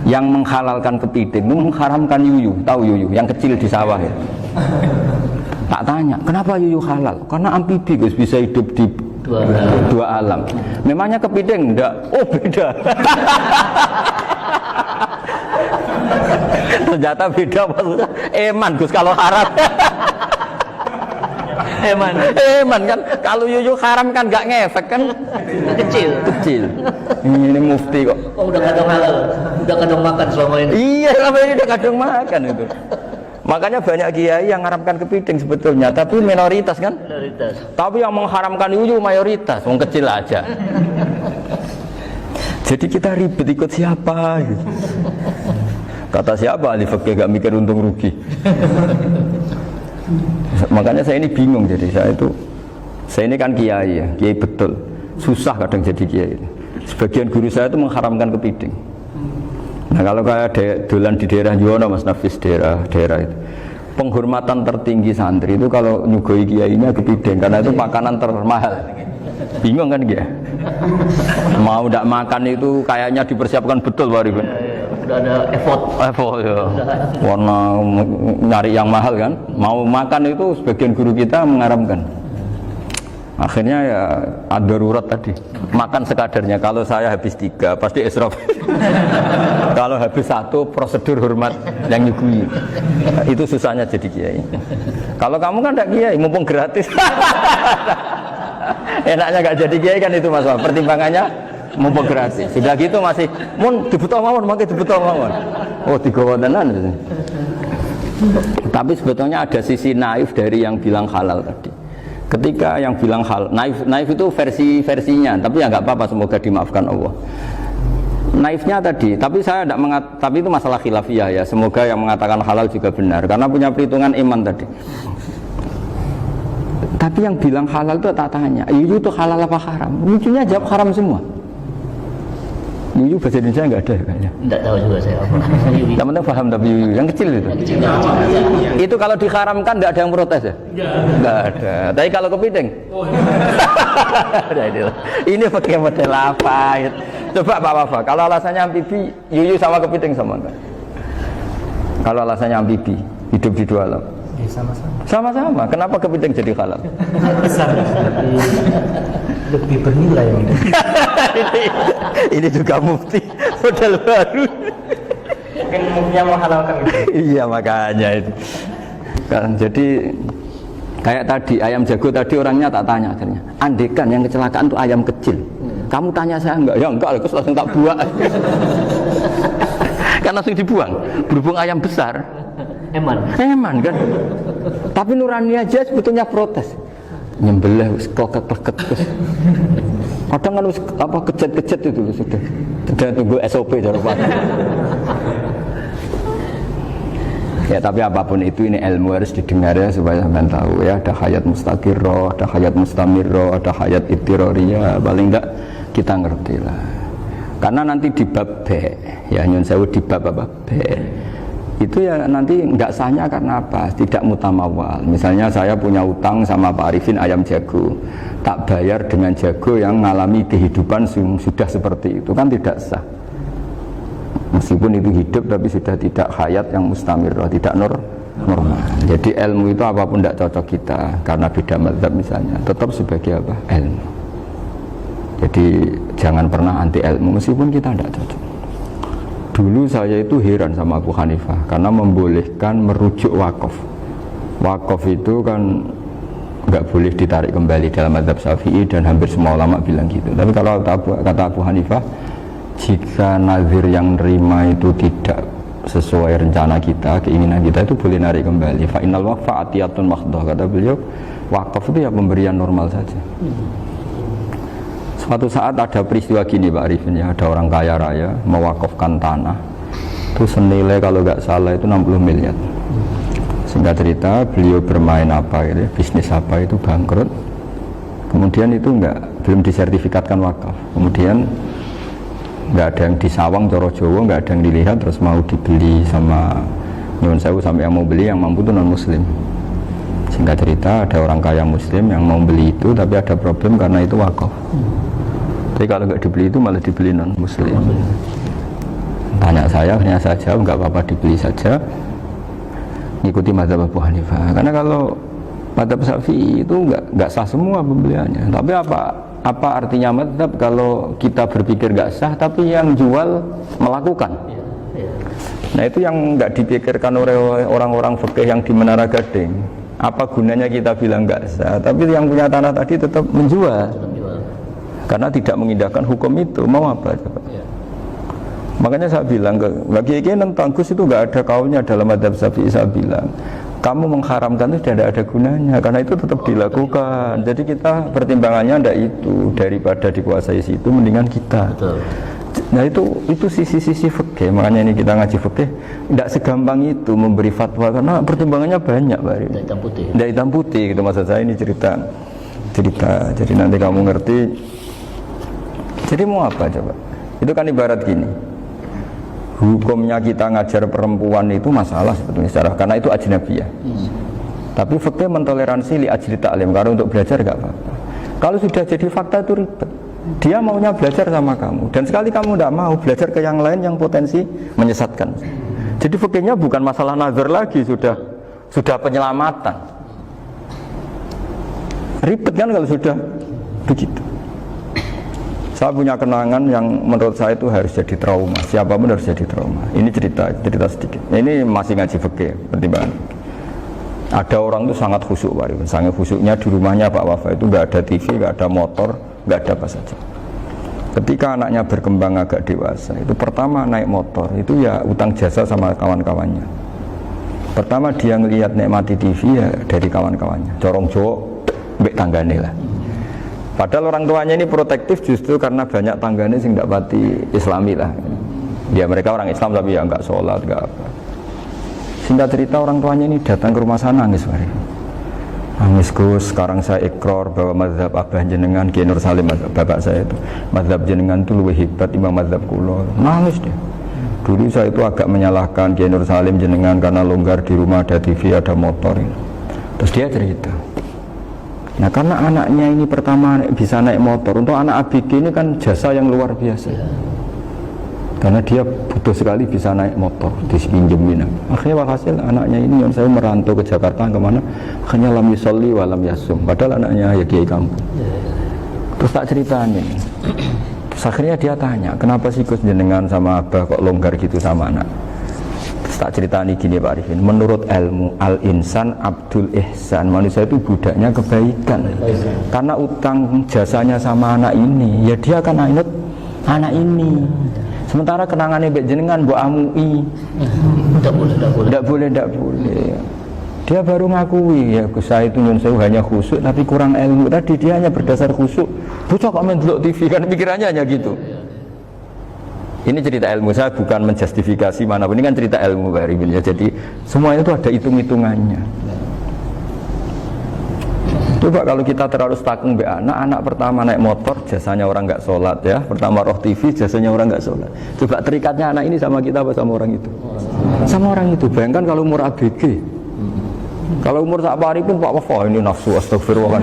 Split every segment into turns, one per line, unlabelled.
Yang menghalalkan kepiting itu mengharamkan yuyu. Tahu yuyu yang kecil di sawah ya. Tak tanya, kenapa yuyu halal? Karena amfibi Gus, bisa hidup di dua alam. Memangnya kepiting enggak? Oh beda. Ternyata beda maksudnya. Eman Gus kalau haram. Eman kan kalau yuyu haram kan enggak ngefek kan kecil. Ini mufti kok.
Oh udah kadang halal, udah kadang makan selama ini.
Iya selama ini udah kadang makan itu. Makanya banyak kiai yang mengharamkan kepiting sebetulnya, tapi minoritas kan?
Minoritas.
Tapi yang mengharamkan yuyu mayoritas, wong kecil aja. Jadi kita ribet ikut siapa? Gitu. Kata siapa ahli fikih gak mikir untung rugi. Makanya saya ini bingung, jadi saya ini kan kiai ya, kiai betul. Susah kadang jadi kiai. Sebagian guru saya itu mengharamkan kepiting. Nah kalau kayak dolan di daerah Juwana Mas Nafis daerah itu penghormatan tertinggi santri itu kalau nyugoi kiainya kepiting karena itu makanan termahal. Bingung kan dia? Mau tidak makan itu kayaknya dipersiapkan betul Pak Arifin.
Udah ada effort
ya. Warna nyari yang mahal kan. Mau makan itu sebagian guru kita mengharamkan. Akhirnya ya ada darurat tadi. Makan sekadarnya. Kalau saya habis 3 pasti israf. Kalau habis 1 prosedur hormat yang nyugui. Itu susahnya jadi kiai. Kalau kamu kan tidak kiai, mumpung gratis. Enaknya gak jadi kiai kan itu masalah. Pertimbangannya mumpung gratis. Sudah gitu masih mun dibutuh mawon, makai dibutuh mawon. Oh digawa tenan. Tapi sebetulnya ada sisi naif dari yang bilang halal tadi. Ketika yang bilang hal naif itu versinya, tapi ya nggak apa-apa, semoga dimaafkan Allah. Naifnya tadi, tapi saya tidak tapi itu masalah khilafiyah ya. Semoga yang mengatakan halal juga benar, karena punya perhitungan iman tadi. Tapi yang bilang halal itu tak tanya, itu halal apa haram? Lucunya jawab haram semua. Yuyu bahasa Indonesia nggak ada kayaknya.
Nggak tahu juga saya apa.
Teman-teman paham tapi yuyu yang kecil itu. Itu kalau diharamkan nggak ada yang protes ya? Nggak ada. Tapi kalau kepiting? Ini pakai model apa? Coba Pak Wafa. Kalau alasannya amfibi, yuyu sama kepiting sama enggak? Kalau alasannya amfibi, hidup di 2 alam.
Ya, sama-sama.
Sama-sama. Kenapa kepiting jadi halal?
Besar, lebih bernilai.
Ini juga mufti model baru.
Mungkin muftinya menghalalkan itu.
Iya makanya itu. Kan jadi kayak tadi ayam jago tadi orangnya tak tanya akhirnya. Andekan yang kecelakaan itu ayam kecil. Kamu tanya saya enggak? Ya enggak, terus langsung tak buang. Kan langsung dibuang. Berhubung ayam besar. Eman kan. Tapi nurani aja sebetulnya protes. Nyembelih kleket-kleket terus. Kadang kan apa kejet-kejet itu sudah tunggu SOP jawaban. Ya tapi apapun itu ini ilmu harus didengar ya supaya sampean tahu ya, ada hayat mustaqirroh, ada hayat mustamirroh, ada hayat ittiroriyah, paling enggak kita ngerti lah. Karena nanti di bab B ya nyun sewu di bab apa B itu ya nanti nggak sahnya karena apa? Tidak mutamawal. Misalnya saya punya utang sama Pak Arifin ayam jago, tak bayar dengan jago yang mengalami kehidupan sudah seperti itu kan tidak sah. Meskipun itu hidup tapi sudah tidak hayat yang mustamirah, tidak normal. Jadi ilmu itu apapun tidak cocok kita karena beda mazhab misalnya, tetap sebagai apa? Ilmu. Jadi jangan pernah anti ilmu meskipun kita tidak cocok. Dulu saya itu heran sama Abu Hanifah karena membolehkan merujuk wakaf. Wakaf itu kan nggak boleh ditarik kembali dalam mazhab Syafi'i dan hampir semua ulama bilang gitu. Tapi kalau kata Abu Hanifah, jika nazir yang nerima itu tidak sesuai rencana kita, keinginan kita, itu boleh narik kembali. Fa innal waqfa atiyatun mahdhah, kata beliau. Wakaf itu ya pemberian normal saja. Suatu saat ada peristiwa gini Pak Arifin ya, ada orang kaya raya mewakafkan tanah itu senilai kalau nggak salah itu 60 miliar. Singkat cerita beliau bermain apa gitu, bisnis apa itu bangkrut, kemudian itu belum disertifikatkan wakaf, kemudian nggak ada yang disawang coro Jawa, nggak ada yang dilihat, terus mau dibeli sama nyuwun sewu sampai yang mau beli yang mampu itu non muslim. Singkat cerita ada orang kaya muslim yang mau beli itu tapi ada problem karena itu wakaf. Tapi kalau nggak dibeli itu malah dibeli non muslim. Tanya saya hanya saja nggak apa-apa dibeli saja, ngikuti mazhab Abu Hanifah. Karena kalau mazhab Syafi'i itu nggak sah semua pembeliannya. Tapi apa artinya mazhab kalau kita berpikir nggak sah, tapi yang jual melakukan? Nah itu yang nggak dipikirkan oleh orang-orang fikih yang di Menara Gading. Apa gunanya kita bilang nggak sah, tapi yang punya tanah tadi tetap menjual. Karena tidak mengindahkan hukum itu, mau apa coba? Makanya saya bilang bagi tentang Gus itu nggak ada kaulnya dalam mazhab Syafi'i. Saya bilang kamu mengharamkan itu tidak ada gunanya, karena itu tetap dilakukan. Jadi kita pertimbangannya ada itu, daripada dikuasai situ mendingan kita.
Betul.
Nah itu sisi-sisi fikih. Makanya ini kita ngaji fikih tidak segampang itu memberi fatwa, karena pertimbangannya banyak, Pak.
Dari hitam putih.
Dari hitam putih gitu maksud saya, ini cerita. Jadi nanti kamu ngerti. Jadi mau apa coba? Itu kan ibarat gini. Hukumnya kita ngajar perempuan itu masalah sebetulnya secara, karena itu ajnabiyah. Tapi fikih mentoleransi li ajli ta'lim, karena untuk belajar enggak apa-apa. Kalau sudah jadi fakta itu ribet. Dia maunya belajar sama kamu, dan sekali kamu tidak mau belajar ke yang lain yang potensi menyesatkan. Jadi fikihnya bukan masalah nazar lagi, sudah penyelamatan. Ribet kan kalau sudah begitu. Saya punya kenangan yang menurut saya itu harus jadi trauma. Siapapun harus jadi trauma. Ini cerita sedikit. Ini masih ngaji fikih, pertimbangan. Ada orang itu sangat khusyuk, Pak Rifin. Sangat khusyuknya di rumahnya Pak Wafa itu nggak ada TV, nggak ada motor, nggak ada apa saja. Ketika anaknya berkembang agak dewasa, itu pertama naik motor, itu ya utang jasa sama kawan-kawannya. Pertama dia ngelihat nikmati TV ya dari kawan-kawannya. Corong Jawa, mbek tanggane lah. Padahal orang tuanya ini protektif justru karena banyak tangganya sing tidak pati Islami lah. Ya mereka orang Islam tapi ya enggak sholat, enggak apa. Singkat cerita orang tuanya ini datang ke rumah saya nangis, Pak. Nangis, Gus, sekarang saya ikrar bahwa mazhab Abah jenengan Kiai Nur Salim, bapak saya itu, mazhab jenengan itu lebih hebat timbang mazhab kula. Nangis dia. Dulu saya itu agak menyalahkan Kiai Nur Salim jenengan karena longgar di rumah ada TV, ada motor. Terus dia cerita. Nah karena anaknya ini pertama bisa naik motor, untuk anak ABG ini kan jasa yang luar biasa. Karena dia butuh sekali bisa naik motor, dipinjemin. Akhirnya walhasil anaknya ini yang saya merantau ke Jakarta kemana, akhirnya lam yusolli wa lam yasum. Padahal anaknya ya kiai kampung. Terus tak ceritain. Terus akhirnya dia tanya, kenapa sih Gus jenengan sama Abah kok longgar gitu sama anak? Terus tak ceritani gini Pak Arifin, menurut ilmu al-insan abdul ihsan, manusia itu budaknya kebaikan. Karena utang jasanya sama anak ini, ya dia akan anut anak ini. Sementara kenangannya mbak jenengan mbok amui, tidak boleh. Dia baru ngakui ya Gus saya itu nyun sewu hanya khusyuk tapi kurang ilmu. Tadi dia hanya berdasar khusyuk. Bocah kok main delok TV, kan pikirannya hanya gitu. Ini cerita ilmu, saya bukan menjustifikasi manapun, ini kan cerita ilmu Pak Ribin ya. Jadi semuanya itu ada hitung-hitungannya. Coba kalau kita terlalu stakung be anak pertama naik motor jasanya orang nggak sholat ya, pertama roh TV jasanya orang nggak sholat. Coba terikatnya anak ini sama kita apa sama orang itu? Sama orang itu. Bayangkan kalau umur ABG, kalau umur sak pari pun Pak Wafa ini nafsu astagfirullah kan.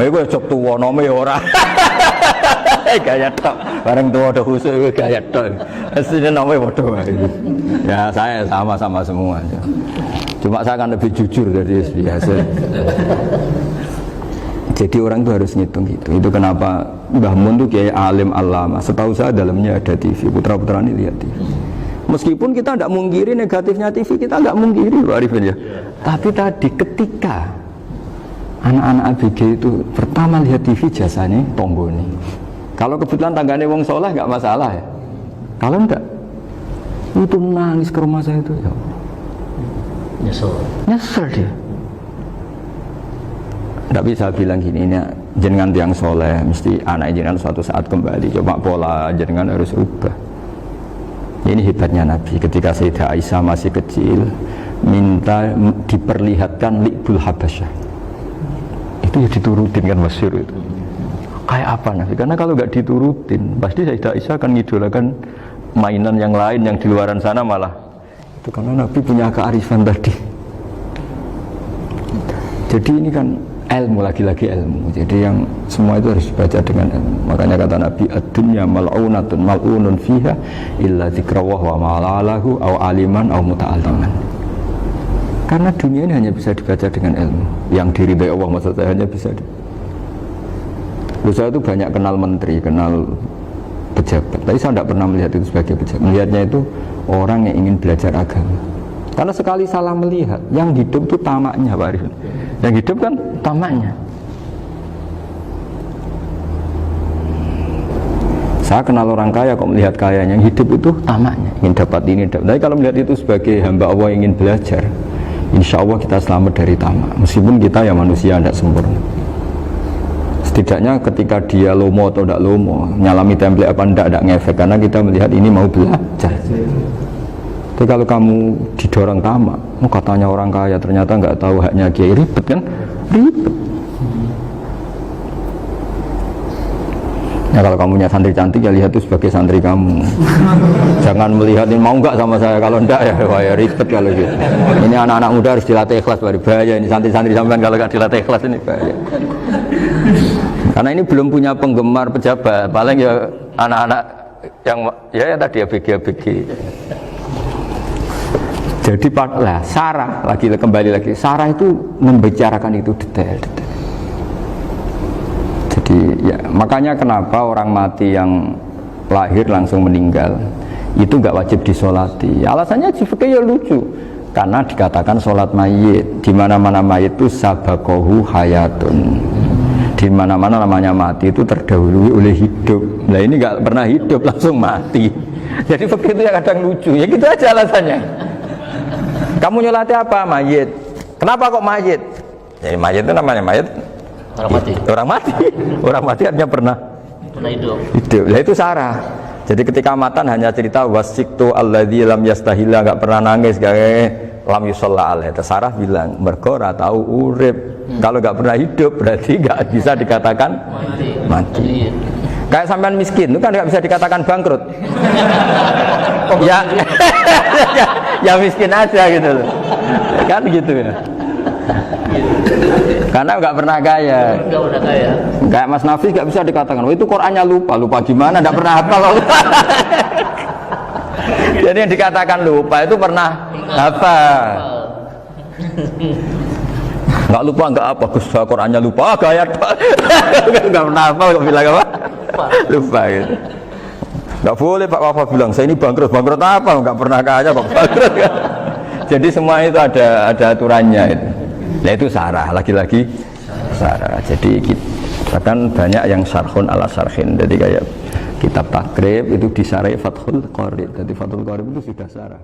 Gue cok tua nome orang. Gaya tok, bareng tua udah khusus gaya tok. Aslinya namanya bodoh. Ya saya sama semua. Cuma saya akan lebih jujur dari biasa. Jadi orang itu harus ngitung gitu. Itu kenapa Mbah Mun tuh kiai alim alama. Setahu saya dalamnya ada TV. Putra-putra ini lihat TV. Meskipun kita tidak mungkiri negatifnya TV, kita nggak mungkiri Pak Arifin ya. Tapi tadi ketika anak-anak ABG itu pertama lihat TV jasanya tonggoni. Kalau kebetulan tanggane wong soleh nggak masalah ya. Kalau enggak, itu nangis ke rumah saya itu ya. Nyesel dia. Tidak bisa bilang gini, ini jenengan tiang soleh, mesti anak jenengan suatu saat kembali. Coba pola jenengan harus ubah. Ini hebatnya Nabi. Ketika Sayyidah Aisyah masih kecil, minta diperlihatkan li'bul habasyah. Itu ya diturutin kan masyhur itu. Kayak apa Nabi? Karena kalau nggak diturutin, pasti Sayyidah Aisyah akan ngidolakan mainan yang lain yang di luaran sana malah. Itu karena Nabi punya kearifan tadi. Jadi ini kan ilmu, lagi-lagi ilmu. Jadi yang semua itu harus dibaca dengan ilmu. Makanya kata Nabi, ad-dunya mal'unatun mal'unun fiha illa dzikrawah wa ma'alalahu au aliman au muta'alliman. Karena dunia ini hanya bisa dibaca dengan ilmu. Yang diridai Allah maksudnya hanya bisa saya itu banyak kenal menteri, kenal pejabat, tapi saya tidak pernah melihat itu sebagai pejabat. Melihatnya itu orang yang ingin belajar agama. Karena sekali salah melihat, yang hidup itu tamaknya Pak Arifin. Yang hidup kan tamaknya. Saya kenal orang kaya kok melihat kaya, yang hidup itu tamaknya, ingin dapat ini, dapat. Tapi kalau melihat itu sebagai hamba Allah yang ingin belajar, insya Allah kita selamat dari tamak. Meskipun kita ya manusia tidak sempurna. Setidaknya ketika dia lomo atau tidak lomo, nyalami template apa tidak ngefek, karena kita melihat ini mau belajar. Tapi kalau kamu didorong tamak, katanya orang kaya ternyata nggak tahu haknya kiai, ribet kan? Ribet. Ya kalau kamu punya santri cantik ya lihat itu sebagai santri kamu. Jangan melihat ini mau nggak sama saya, kalau enggak ya wah ya ribet kalau gitu. Ini anak-anak muda harus dilatih ikhlas, baru bahaya ini santri-santri sampean kalau nggak dilatih ikhlas ini bahaya. Karena ini belum punya penggemar pejabat, paling ya anak-anak yang ya tadi ABG. Jadi lah Sarah kembali lagi Sarah itu membicarakan itu detail. Jadi ya makanya kenapa orang mati yang lahir langsung meninggal itu nggak wajib disolati. Alasannya juga ya lucu. Karena dikatakan sholat mayit, di mana-mana mayit itu sabakohu hayatun. Di mana-mana namanya mati itu terdahului oleh hidup. Nah ini nggak pernah hidup langsung mati. Jadi begitu ya kadang lucu. Ya gitu aja alasannya. Kamu nyolati apa? Mayit. Kenapa kok mayit? Jadi mayit itu namanya mayit.
Orang mati.
Orang mati. Orang mati artinya pernah
hidup.
Hidup. Nah itu Sarah. Jadi ketika matan hanya cerita wasiktu alladzi lam yastahila, nggak pernah nangis, lam yusalla alaih. Sarah bilang mergo ora tahu urip. Kalau nggak pernah hidup berarti nggak bisa dikatakan mati. Kayak sampean miskin itu kan nggak bisa dikatakan bangkrut. Ya, ya miskin aja gitu loh. Kan gitu ya. Karena nggak pernah kaya. Kayak Mas Nafis nggak bisa dikatakan, oh itu Qurannya lupa gimana? Nggak pernah hafal. Jadi yang dikatakan lupa itu pernah hafal. Nggak lupa nggak apa, Gus Qurannya lupa, gaya nggak pernah hafal kok bilang apa? Lupa gitu. Nggak boleh Pak Wafa bilang saya ini bangkrut apa? Nggak pernah kaya kok bangkrut kan? Jadi semua itu ada aturannya itu. Nah itu Sarah, lagi-lagi Sarah. Jadi bahkan banyak yang syarhun ala syarhin. Jadi kayak kitab takrib itu disarai Fathul Qorib. Jadi Fathul Qorib itu sudah Sarah.